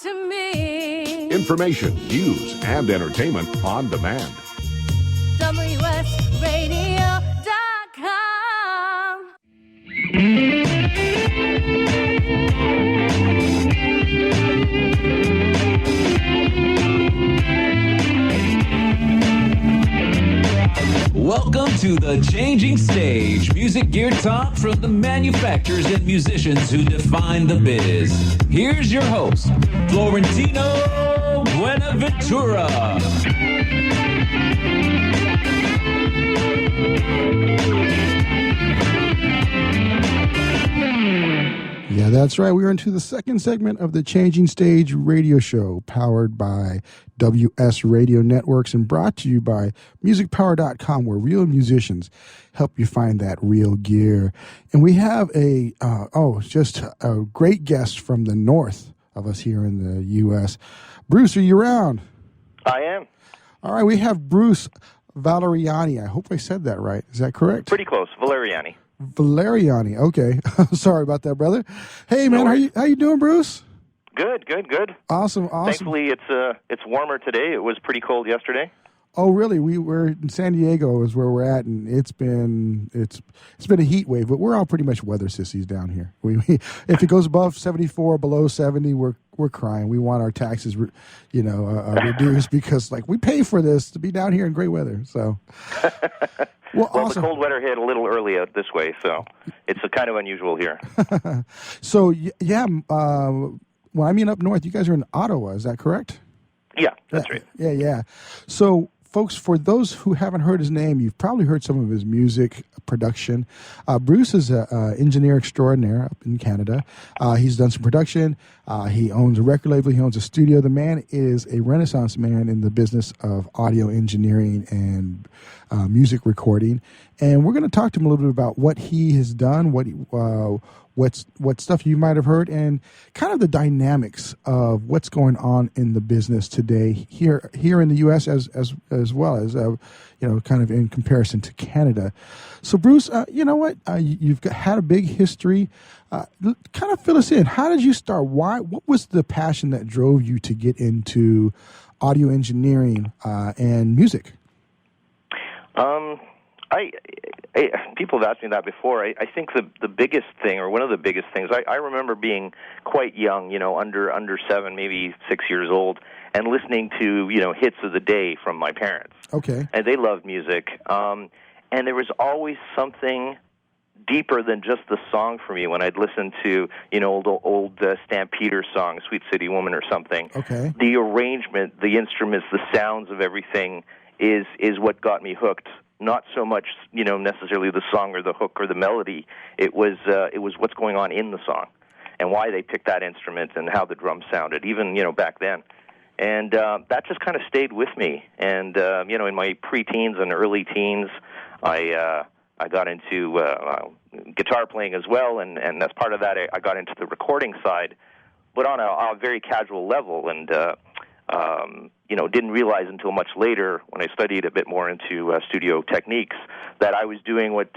to me. Information, news, and entertainment on demand. WSRadio.com. Welcome to The Changing Stage, music gear talk from the manufacturers and musicians who define the biz. Here's your host, Florentino Buenaventura. Yeah, that's right. We are into the second segment of the Changing Stage radio show, powered by WS Radio Networks and brought to you by MusicPower.com, where real musicians help you find that real gear. And we have just a great guest from the north of us here in the U.S. Bruce, are you around? I am. All right, we have Bruce Valeriani. I hope I said that right. Is that correct? Pretty close. Valeriani. Valeriani. Okay. Sorry about that, brother. Hey, man, how you doing, Bruce? Good. Awesome. Thankfully, it's warmer today. It was pretty cold yesterday. Oh, really? We're in San Diego is where we're at, and it's been a heat wave, but we're all pretty much weather sissies down here. If it goes above 74, below 70, we're crying. We want our taxes, reduced because we pay for this to be down here in great weather. So. Well, awesome. The cold weather hit a little early out this way, so it's kind of unusual here. So, yeah, when I mean up north, you guys are in Ottawa, is that correct? Yeah, that's right. Yeah. So, folks, for those who haven't heard his name, you've probably heard some of his music production. Bruce is an engineer extraordinaire up in Canada. He's done some production. He owns a record label. He owns a studio. The man is a renaissance man in the business of audio engineering and music recording. And we're going to talk to him a little bit about what he has done, what stuff you might have heard, and kind of the dynamics of what's going on in the business today here in the U.S. as well as kind of in comparison to Canada. So, Bruce, you know what? You've had a big history. Kind of fill us in. How did you start? What was the passion that drove you to get into audio engineering and music? People have asked me that before. I think the biggest thing, or one of the biggest things, I remember being quite young, under 7, maybe 6 years old, and listening to, hits of the day from my parents. Okay. And they loved music. And there was always something deeper than just the song for me when I'd listen to, old Stampeder songs, Sweet City Woman or something. Okay. The arrangement, the instruments, the sounds of everything is what got me hooked. Not so much, necessarily the song or the hook or the melody. It was what's going on in the song and why they picked that instrument and how the drums sounded, even, back then. And that just kind of stayed with me. And, in my preteens and early teens, I got into guitar playing as well, and as part of that, I got into the recording side, but on a very casual level, and didn't realize until much later when I studied a bit more into studio techniques that I was doing what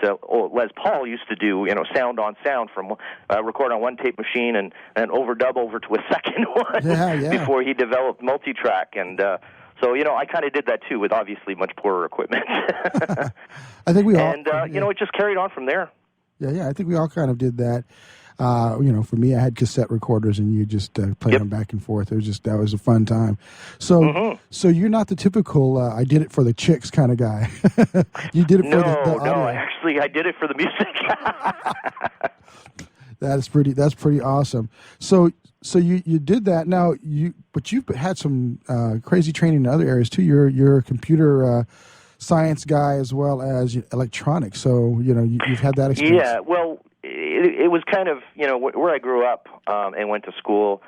Les Paul used to do, sound on sound, from record on one tape machine and overdub over to a second one before he developed multi-track. And so, I kind of did that too with obviously much poorer equipment. I think we all... And, it just carried on from there. Yeah, I think we all kind of did that. For me, I had cassette recorders, and you just played them back and forth. That was a fun time. So, So you're not the typical I did it for the chicks kind of guy. You did it for the audio. No, actually, I did it for the music. That's pretty awesome. So you did that. Now but you've had some crazy training in other areas too. You're a computer science guy as well as electronics. So you've had that experience. Yeah, well. It was kind of, where I grew up and went to school.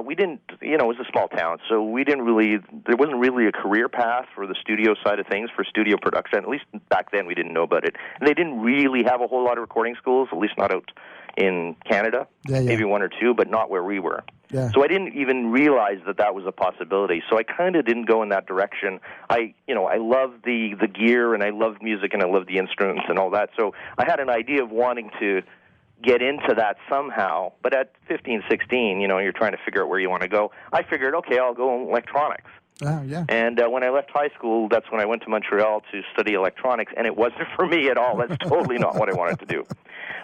We didn't, it was a small town, so there wasn't really a career path for the studio side of things, for studio production. At least back then we didn't know about it. And they didn't really have a whole lot of recording schools, at least not out in Canada. Maybe one or two, but not where we were. Yeah. So I didn't even realize that was a possibility. So I kind of didn't go in that direction. I loved the gear, and I loved music, and I loved the instruments and all that. So I had an idea of wanting to get into that somehow. But at 15, 16, you're trying to figure out where you want to go. I figured, okay, I'll go electronics. Oh, yeah. And when I left high school, that's when I went to Montreal to study electronics, and it wasn't for me at all. That's totally not what I wanted to do.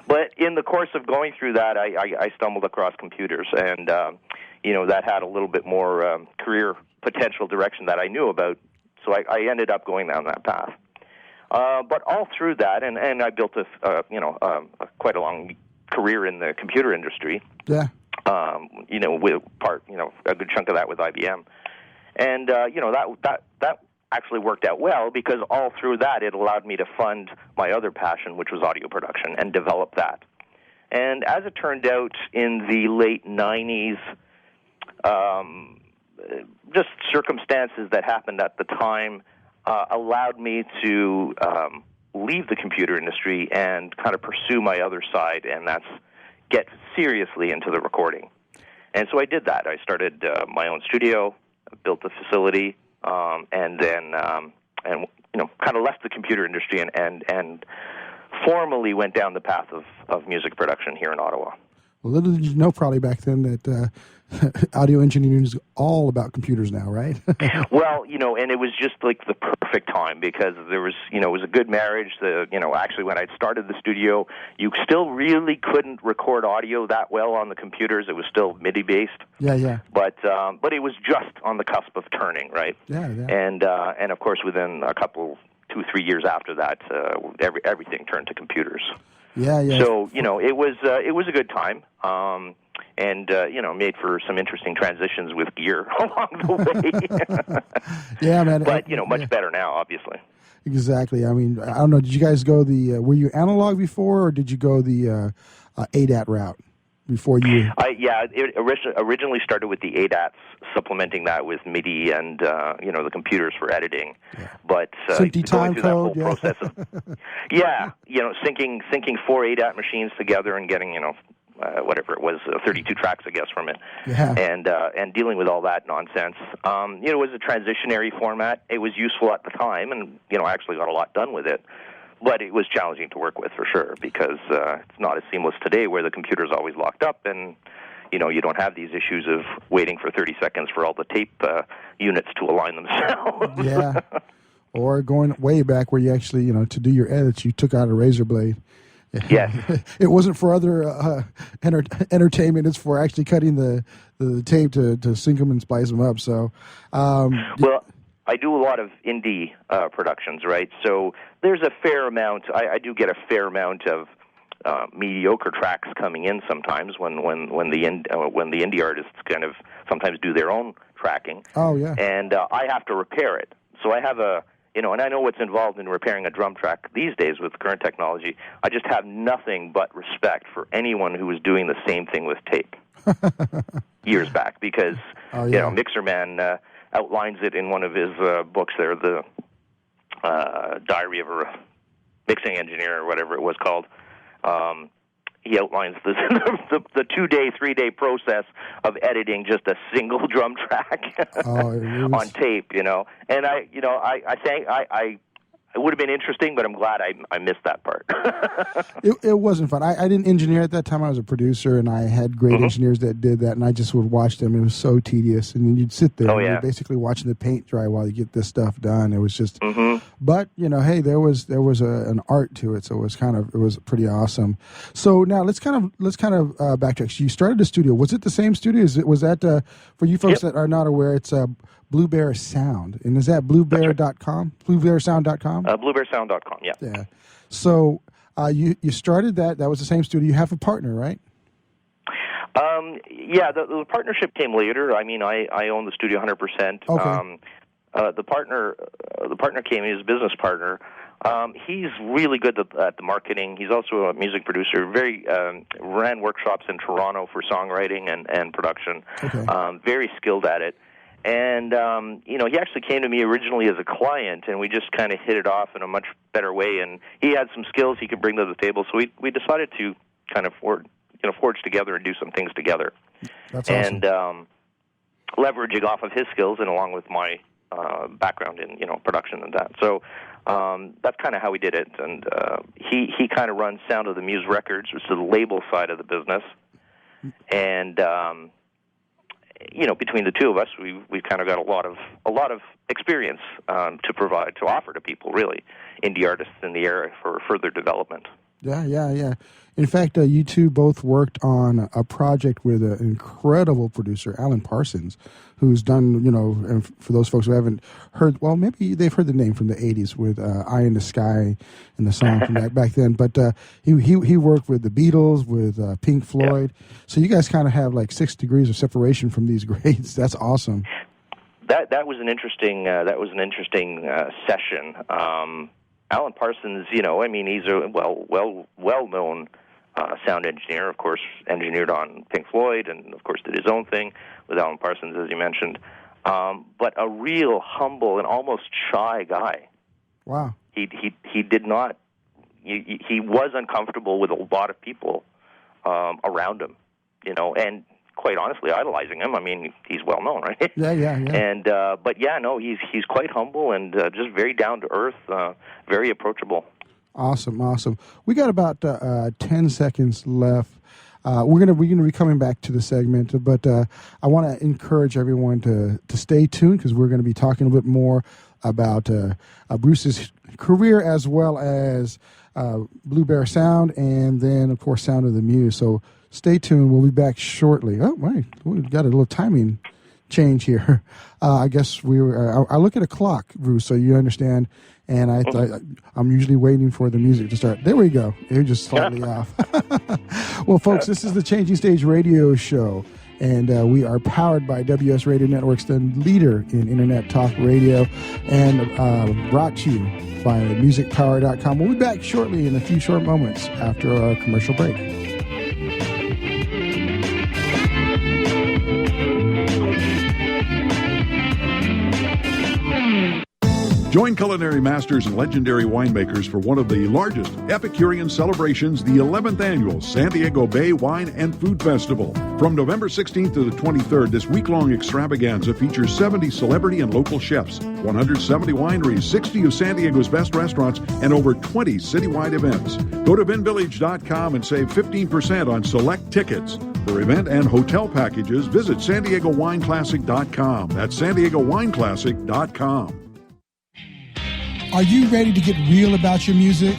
But in the course of going through that, I stumbled across computers, and that had a little bit more career potential direction that I knew about. So I ended up going down that path. But all through that, and I built quite a long career in the computer industry. Yeah. With a good chunk of that with IBM. And that actually worked out well, because all through that it allowed me to fund my other passion, which was audio production, and develop that. And as it turned out, in the late 90s, just circumstances that happened at the time allowed me to leave the computer industry and kind of pursue my other side, and that's get seriously into the recording. And so I did that. I started my own studio, built a facility, and then kind of left the computer industry and formally went down the path of music production here in Ottawa. Well, little did you know probably back then that audio engineering is all about computers now, right? Well, and it was just like the perfect time, because there was, it was a good marriage. Actually, when I started the studio, you still really couldn't record audio that well on the computers. It was still MIDI based. Yeah. But it was just on the cusp of turning, right? Yeah. And of course, within a couple, 2-3 years after that, everything turned to computers. Yeah. So it was a good time, and made for some interesting transitions with gear along the way. Yeah, man. But much better now, obviously. Exactly. I mean, I don't know. Did you guys go were you analog before, or did you go the ADAT route before you? It originally started with the ADATs, supplementing that with MIDI and the computers for editing. Yeah. But SMPTE going time through code, that whole process of syncing 4 ADAT machines together and getting whatever it was, 32 tracks, I guess, from it. Yeah. And dealing with all that nonsense. It was a transitionary format. It was useful at the time, and I actually got a lot done with it. But it was challenging to work with, for sure, because it's not as seamless today, where the computer's always locked up, and you don't have these issues of waiting for 30 seconds for all the tape units to align themselves. Yeah. Or going way back where you actually, to do your edits, you took out a razor blade. Yes. It wasn't for other entertainment. It's for actually cutting the tape to sync them and splice them up. So, well, I do a lot of indie productions, right? So there's a fair amount. I do get a fair amount of mediocre tracks coming in sometimes when the indie artists kind of sometimes do their own tracking. Oh yeah. And I have to repair it. So I have and I know what's involved in repairing a drum track these days with current technology. I just have nothing but respect for anyone who was doing the same thing with tape years back, because Mixer Man outlines it in one of his books there, the Diary of a Mixing Engineer, or whatever it was called. He outlines the 2-day, 3-day process of editing just a single drum track on tape, And I think it would have been interesting, but I'm glad I missed that part. It wasn't fun. I didn't engineer at that time. I was a producer, and I had great engineers that did that, and I just would watch them. It was so tedious, and then you'd sit there, and you're basically watching the paint dry while you get this stuff done. It was just, but hey, there was an art to it, so it was pretty awesome. So now let's kind of backtrack. So you started the studio. Was it the same studio? Was that for you folks that are not aware? It's Blue Bear Sound, and is that bluebear.com? Bluebearsound.com? Bluebearsound.com, yeah. Yeah. So you started that. That was the same studio. You have a partner, right? The partnership came later. I mean, I own the studio 100%. Okay. The partner came. He's a business partner. He's really good at the marketing. He's also a music producer. Ran workshops in Toronto for songwriting and production. Okay. Very skilled at it. And, he actually came to me originally as a client, and we just kind of hit it off in a much better way. And he had some skills he could bring to the table, so we decided to kind of forge together and do some things together. That's awesome. And leveraging off of his skills and along with my background in, production and that. So That's kind of how we did it. And he kind of runs Sound of the Muse Records, which is the label side of the business. And between the two of us, we've kind of got a lot of experience to offer to people, really, indie artists in the area for further development. Yeah. In fact, you two both worked on a project with an incredible producer, Alan Parsons, who's done, and for those folks who haven't heard, well, maybe they've heard the name from the 80s with Eye in the Sky and the song from back then. But he worked with the Beatles, with Pink Floyd. Yeah. So you guys kind of have like 6 degrees of separation from these greats. That's awesome. That was an interesting session. Alan Parsons, he's a well-known sound engineer. Of course, engineered on Pink Floyd, and of course did his own thing with Alan Parsons, as you mentioned. But a real humble and almost shy guy. Wow. He did not. He was uncomfortable with a lot of people around him, and quite honestly, idolizing him. I mean, he's well known, right? Yeah. And but he's quite humble and just very down to earth, very approachable. Awesome. We got about 10 seconds left. We're gonna be coming back to the segment, but I want to encourage everyone to stay tuned, because we're going to be talking a bit more about Bruce's career, as well as Blue Bear Sound, and then of course Sound of the Muse. So stay tuned. We'll be back shortly. Oh, right. We've got a little timing change here. I guess I look at a clock, Bruce, so you understand. And I'm usually waiting for the music to start. There we go. You're just slightly off. Well, folks, this is the Changing Stage radio show. And we are powered by WS Radio Networks, the leader in Internet Talk Radio, and brought to you by musicpower.com. We'll be back shortly in a few short moments after our commercial break. Join culinary masters and legendary winemakers for one of the largest Epicurean celebrations, the 11th annual San Diego Bay Wine and Food Festival. From November 16th to the 23rd, this week-long extravaganza features 70 celebrity and local chefs, 170 wineries, 60 of San Diego's best restaurants, and over 20 citywide events. Go to vinvillage.com and save 15% on select tickets. For event and hotel packages, visit san diego wine classic.com. That's san diego wine classic.com. Are you ready to get real about your music?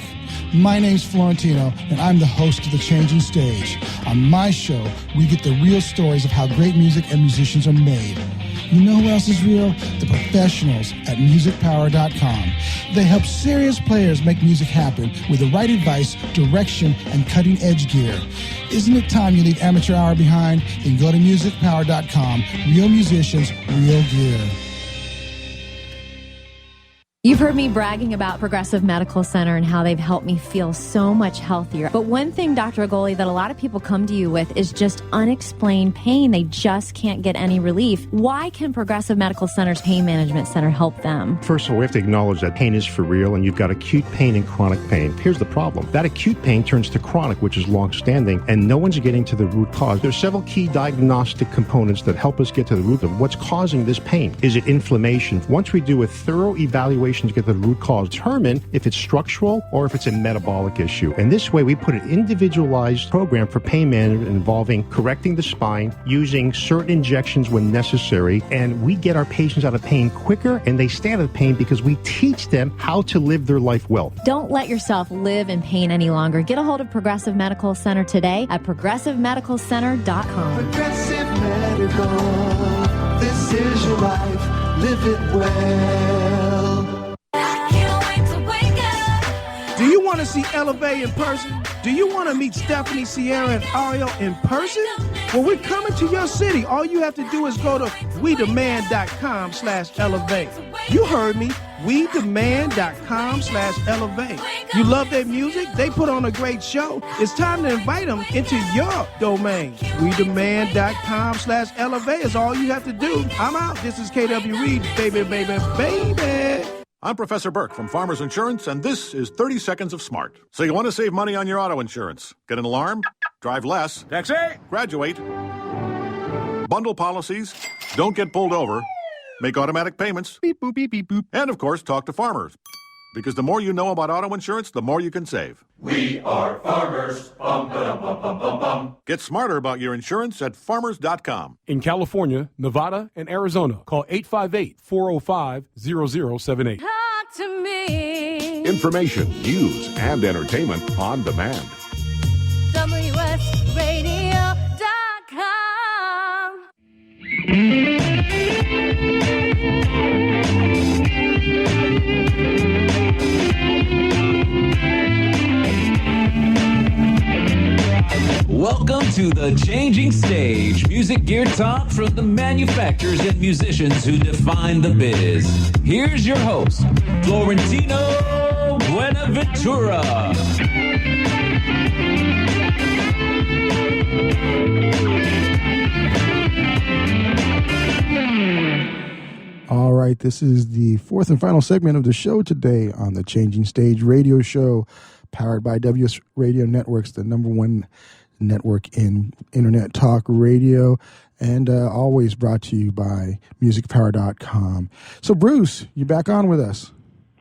My name's Florentino, and I'm the host of The Changing Stage. On my show, we get the real stories of how great music and musicians are made. You know who else is real? The professionals at musicpower.com. They help serious players make music happen with the right advice, direction, and cutting-edge gear. Isn't it time you leave amateur hour behind? Then go to musicpower.com. Real musicians, real gear. You've heard me bragging about Progressive Medical Center and how they've helped me feel so much healthier. But one thing, Dr. Agoli, that a lot of people come to you with is just unexplained pain. They just can't get any relief. Why can Progressive Medical Center's Pain Management Center help them? First of all, we have to acknowledge that pain is for real, and you've got acute pain and chronic pain. Here's the problem. That acute pain turns to chronic, which is long-standing, and no one's getting to the root cause. There's several key diagnostic components that help us get to the root of what's causing this pain. Is it inflammation? Once we do a thorough evaluation to get the root cause, determine if it's structural or if it's a metabolic issue. And this way, we put an individualized program for pain management involving correcting the spine, using certain injections when necessary, and we get our patients out of pain quicker, and they stay out of pain because we teach them how to live their life well. Don't let yourself live in pain any longer. Get a hold of Progressive Medical Center today at progressivemedicalcenter.com. Progressive Medical, this is your life, live it well. Do you want to see Elevate in person? Do you want to meet Stephanie, Sierra, and Ariel in person? Well, we're coming to your city. All you have to do is go to wedemand.com/elevate. You heard me. wedemand.com/elevate. You love their music? They put on a great show. It's time to invite them into your domain. wedemand.com/elevate is all you have to do. I'm out. This is KW Reed. Baby, baby, baby. I'm Professor Burke from Farmers Insurance, and this is 30 Seconds of Smart. So you want to save money on your auto insurance? Get an alarm? Drive less? Taxi! Graduate? Bundle policies? Don't get pulled over? Make automatic payments? Beep, boop, beep, beep, boop. And, of course, talk to farmers. Because the more you know about auto insurance, the more you can save. We are farmers. Bum, ba-dum, bum, bum, bum, bum. Get smarter about your insurance at farmers.com. In California, Nevada, and Arizona, call 858-405-0078. Talk to me. Information, news, and entertainment on demand. WSRadio.com. Welcome to the Changing Stage, music gear talk from the manufacturers and musicians who define the biz. Here's your host, Florentino Buenaventura. All right, this is the fourth and final segment of the show today on the Changing Stage radio show, powered by WS Radio Networks, the number one network in internet talk radio, and always brought to you by musicpower.com. So, Bruce, you back on with us?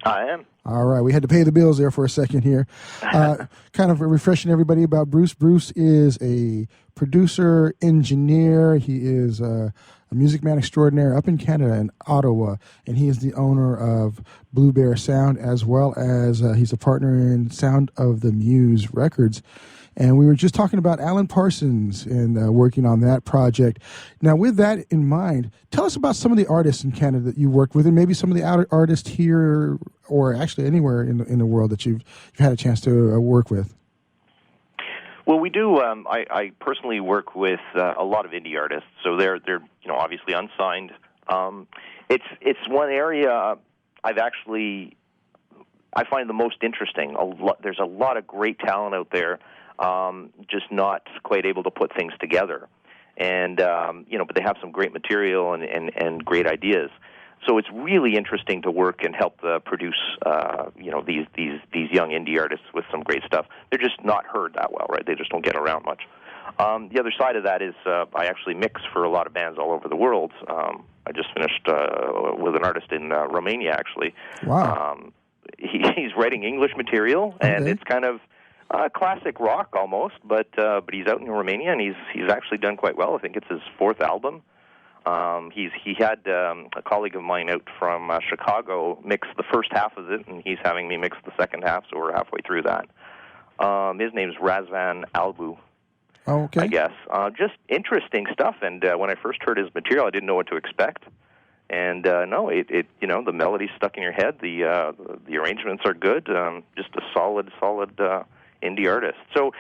I am. All right, we had to pay the bills there for a second here. Kind of refreshing everybody about Bruce. Bruce is a producer, engineer. He is a music man extraordinaire up in Canada, in Ottawa, and he is the owner of Blue Bear Sound, as well as he's a partner in Sound of the Muse Records. And we were just talking about Alan Parsons and working on that project. Now, with that in mind, tell us about some of the artists in Canada that you worked with, and maybe some of the artists here, or actually anywhere in the world that you've had a chance to work with. Well, we do. I personally work with a lot of indie artists, so they're obviously unsigned. It's one area I find the most interesting. There's a lot of great talent out there. Just not quite able to put things together, and but they have some great material and great ideas. So it's really interesting to work and help produce these young indie artists with some great stuff. They're just not heard that well, right? They just don't get around much. The other side of that is I actually mix for a lot of bands all over the world. I just finished with an artist in Romania, actually. Wow. He's writing English material, and it's kind of classic rock almost, but he's out in Romania, and he's actually done quite well. I think it's his fourth album. He had a colleague of mine out from Chicago mix the first half of it, and he's having me mix the second half, so we're halfway through that. His name's Razvan Albu. Oh, okay. I guess. Just interesting stuff, and when I first heard his material, I didn't know what to expect. And the melody's stuck in your head. The arrangements are good. Just a solid indie artist. So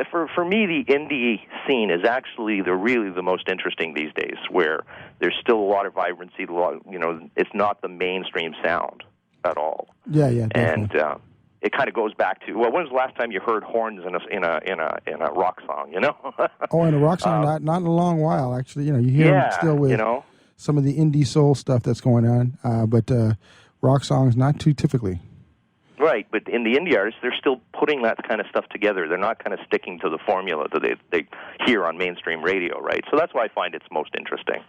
for me, the indie scene is actually really the most interesting these days, where there's still a lot of vibrancy. It's not the mainstream sound at all. Yeah, definitely. And it kind of goes back to, when was the last time you heard horns in a rock song? You know? Oh, in a rock song, not in a long while. Actually, you hear them still with some of the indie soul stuff that's going on, but rock songs not too typically. Right, but in the indie artists, they're still putting that kind of stuff together. They're not kind of sticking to the formula that they hear on mainstream radio, right? So that's why I find it's most interesting.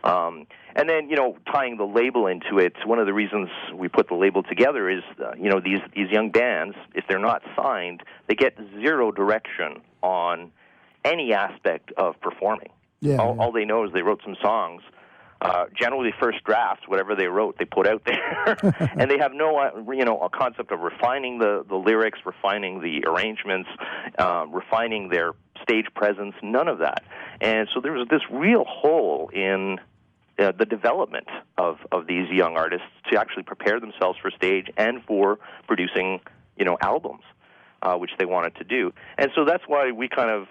And then, tying the label into it, one of the reasons we put the label together is, these young bands, if they're not signed, they get zero direction on any aspect of performing. Yeah, all they know is they wrote some songs. Generally, first drafts, whatever they wrote, they put out there, and they have no, a concept of refining the lyrics, refining the arrangements, refining their stage presence. None of that, and so there was this real hole in the development of these young artists to actually prepare themselves for stage and for producing, albums. Which they wanted to do. And so that's why we kind of,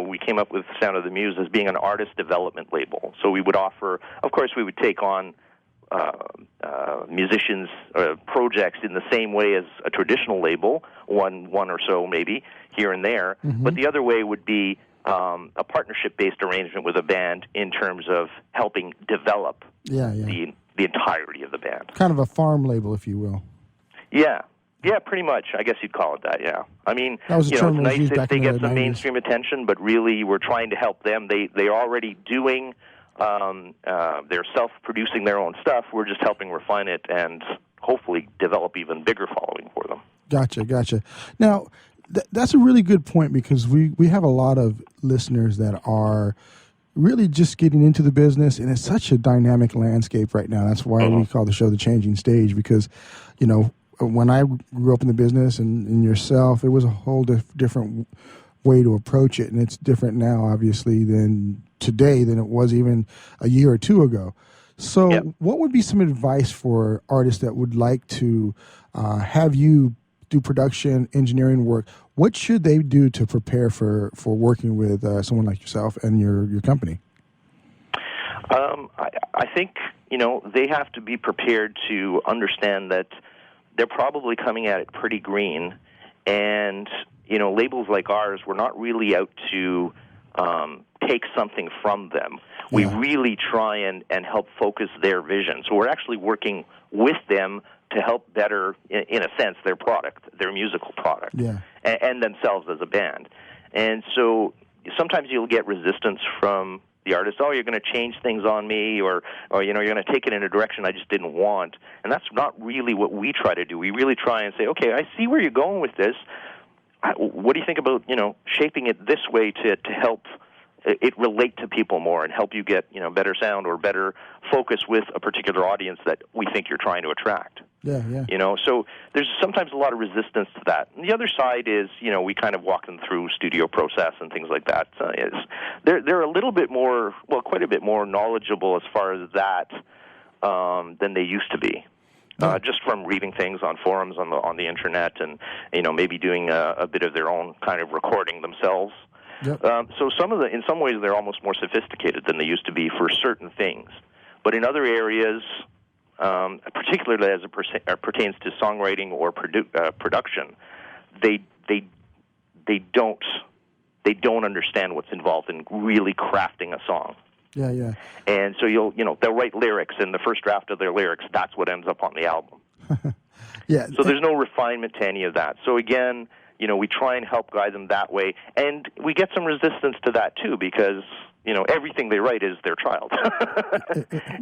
we came up with Sound of the Muse as being an artist development label. So we would offer, of course, we would take on musicians' projects in the same way as a traditional label, one or so maybe, here and there. Mm-hmm. But the other way would be a partnership-based arrangement with a band in terms of helping develop the entirety of the band. Kind of a farm label, if you will. Yeah, pretty much. I guess you'd call it that, yeah. I mean, it's nice if they get some 90s. mainstream attention, but really we're trying to help them. They're already doing, they're self-producing their own stuff. We're just helping refine it and hopefully develop even bigger following for them. Gotcha. Now, that's a really good point, because we have a lot of listeners that are really just getting into the business, and it's such a dynamic landscape right now. That's why we call the show The Changing Stage, because, you know, when I grew up in the business and yourself, it was a whole different way to approach it, and it's different now, obviously, than today than it was even a year or two ago. So what would be some advice for artists that would like to have you do production, engineering work? What should they do to prepare for working with someone like yourself and your company? I think, you know, they have to be prepared to understand that they're probably coming at it pretty green, and, you know, labels like ours, we're not really out to take something from them. We really try and help focus their vision. So we're actually working with them to help better, in a sense, their product, their musical product, and themselves as a band. And so sometimes you'll get resistance from the artist. Oh, you're going to change things on me, or you know, you're going to take it in a direction I just didn't want. And that's not really what we try to do. We really try and say, okay, I see where you're going with this. What do you think about, you know, shaping it this way to help it relate to people more and help you get, you know, better sound or better focus with a particular audience that we think you're trying to attract. You know, so there's sometimes a lot of resistance to that. And the other side is, you know, we kind of walk them through studio process and things like that. They're a little bit more, well, quite a bit more knowledgeable as far as that than they used to be. Just from reading things on forums on the internet, and, you know, maybe doing a bit of their own kind of recording themselves. So in some ways they're almost more sophisticated than they used to be for certain things. But in other areas, particularly as it pertains to songwriting or production, they don't understand what's involved in really crafting a song. And so they'll write lyrics, and the first draft of their lyrics, that's what ends up on the album. So there's no refinement to any of that. So again, you know, we try and help guide them that way, and we get some resistance to that too, because, you know, everything they write is their child,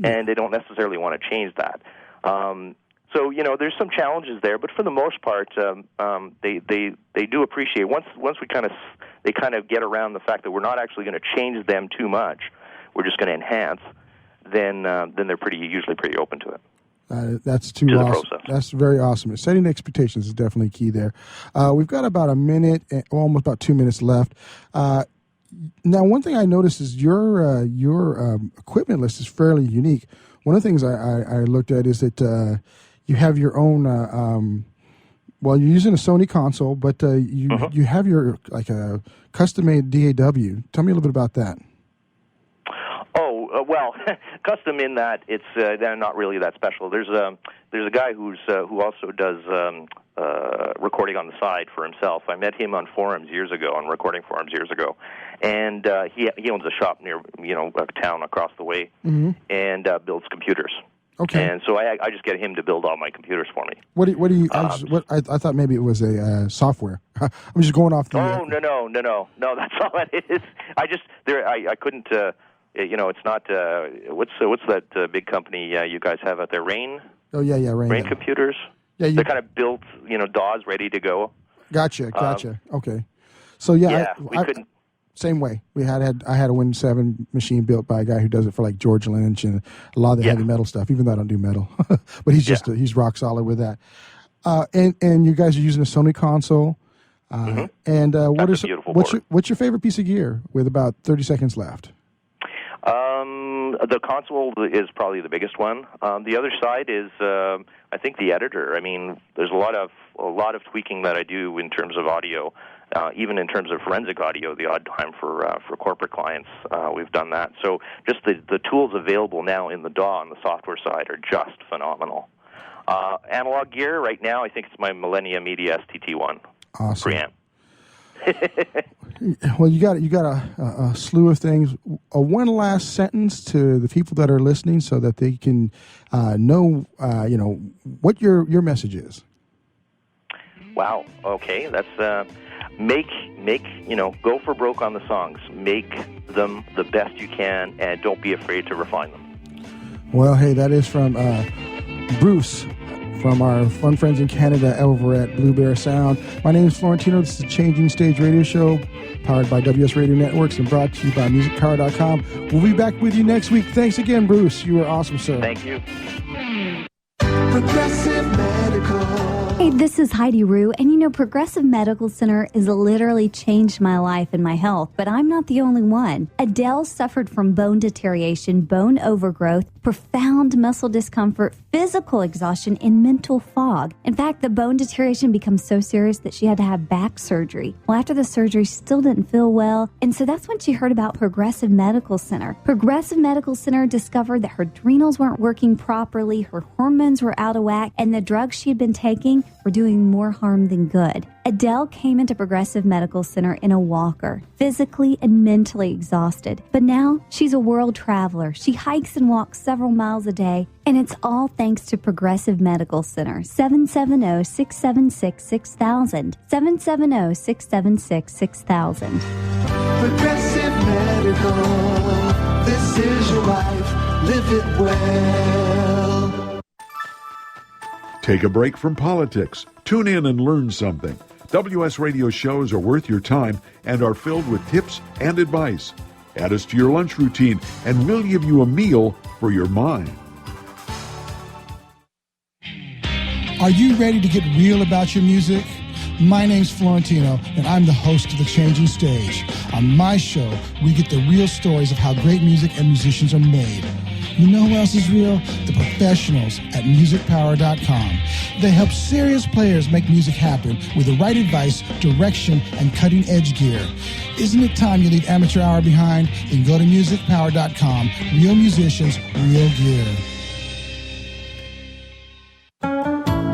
and they don't necessarily want to change that. So, you know, there's some challenges there, but for the most part, they do appreciate once they kind of get around the fact that we're not actually going to change them too much. We're just going to enhance. Then they're usually pretty open to it. That's too awesome. That's very awesome. Setting expectations is definitely key there. We've got about a minute, almost about 2 minutes left. Now, one thing I noticed is your equipment list is fairly unique. One of the things I looked at is that you have your own. Well, you're using a Sony console, but you have your a custom-made DAW. Tell me a little bit about that. Well, custom in that they're not really that special. There's a guy who also does recording on the side for himself. I met him on recording forums years ago, and he owns a shop near a town across the way, and builds computers. Okay. And so I just get him to build all my computers for me. What do you? I thought maybe it was a software. I'm just going off the. Oh no! That's all it is. I couldn't. It's not. What's that big company you guys have out there? Rain. Oh yeah, Rain. Rain Computers. Yeah, they're kind of built, DAWs ready to go. Gotcha. Okay. So we couldn't. Same way. I had a Windows 7 machine built by a guy who does it for like George Lynch and a lot of the heavy metal stuff. Even though I don't do metal, but he's he's rock solid with that. And you guys are using a Sony console. And what's your favorite piece of gear? With about 30 seconds left. The console is probably the biggest one. The other side is, I think, the editor. I mean, there's a lot of tweaking that I do in terms of audio, even in terms of forensic audio. The odd time for corporate clients, we've done that. So just the tools available now in the DAW on the software side are just phenomenal. Analog gear right now, I think it's my Millennia Media STT1 awesome. preamp. Well, you got a slew of things. One last sentence to the people that are listening, so that they can know, what your message is. Wow. Okay, that's go for broke on the songs. Make them the best you can, and don't be afraid to refine them. Well, hey, that is from Bruce from our fun friends in Canada over at Blue Bear Sound. My name is Florentino. This is the Changing Stage Radio Show, powered by WS Radio Networks and brought to you by MusicPower.com. We'll be back with you next week. Thanks again, Bruce. You were awesome, sir. Thank you. Progressive Medical. Hey, this is Heidi Rue, and you know, Progressive Medical Center has literally changed my life and my health, but I'm not the only one. Adele suffered from bone deterioration, bone overgrowth, profound muscle discomfort, physical exhaustion, and mental fog. In fact, the bone deterioration becomes so serious that she had to have back surgery. Well, after the surgery, she still didn't feel well, and so that's when she heard about Progressive Medical Center. Progressive Medical Center discovered that her adrenals weren't working properly, her hormones were out of whack, and the drugs she had been taking were doing more harm than good. Adele came into Progressive Medical Center in a walker, physically and mentally exhausted. But now she's a world traveler. She hikes and walks several miles a day, and it's all thanks to Progressive Medical Center. 770-676-6000. 770-676-6000. Progressive Medical. This is your life. Live it well. Take a break from politics. Tune in and learn something. WS Radio shows are worth your time and are filled with tips and advice. Add us to your lunch routine, and we'll give you a meal for your mind. Are you ready to get real about your music? My name's Florentino, and I'm the host of The Changing Stage. On my show, we get the real stories of how great music and musicians are made. You know who else is real? The professionals at MusicPower.com. They help serious players make music happen with the right advice, direction, and cutting-edge gear. Isn't it time you leave amateur hour behind? Then go to MusicPower.com. Real musicians, real gear.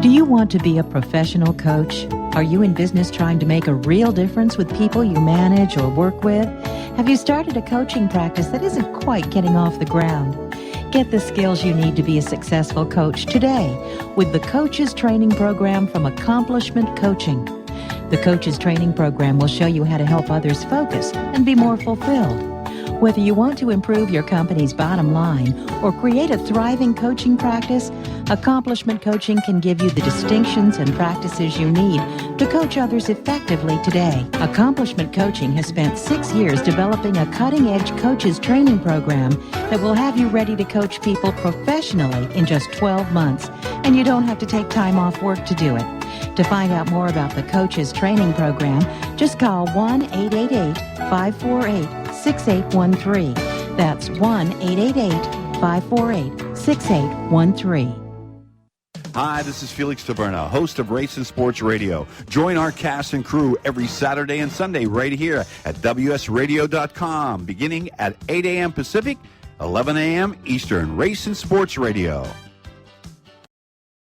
Do you want to be a professional coach? Are you in business trying to make a real difference with people you manage or work with? Have you started a coaching practice that isn't quite getting off the ground? Get the skills you need to be a successful coach today with the Coaches Training Program from Accomplishment Coaching. The Coaches Training Program will show you how to help others focus and be more fulfilled. Whether you want to improve your company's bottom line or create a thriving coaching practice, Accomplishment Coaching can give you the distinctions and practices you need to coach others effectively today. Accomplishment Coaching has spent 6 years developing a cutting-edge coaches training program that will have you ready to coach people professionally in just 12 months, and you don't have to take time off work to do it. To find out more about the Coaches Training Program, just call 1-888-548-6813. That's 1-888-548-6813. Hi, this is Felix Taberna, host of Race and Sports Radio. Join our cast and crew every Saturday and Sunday right here at WSRadio.com, beginning at 8 a.m. Pacific, 11 a.m. Eastern. Race and Sports Radio.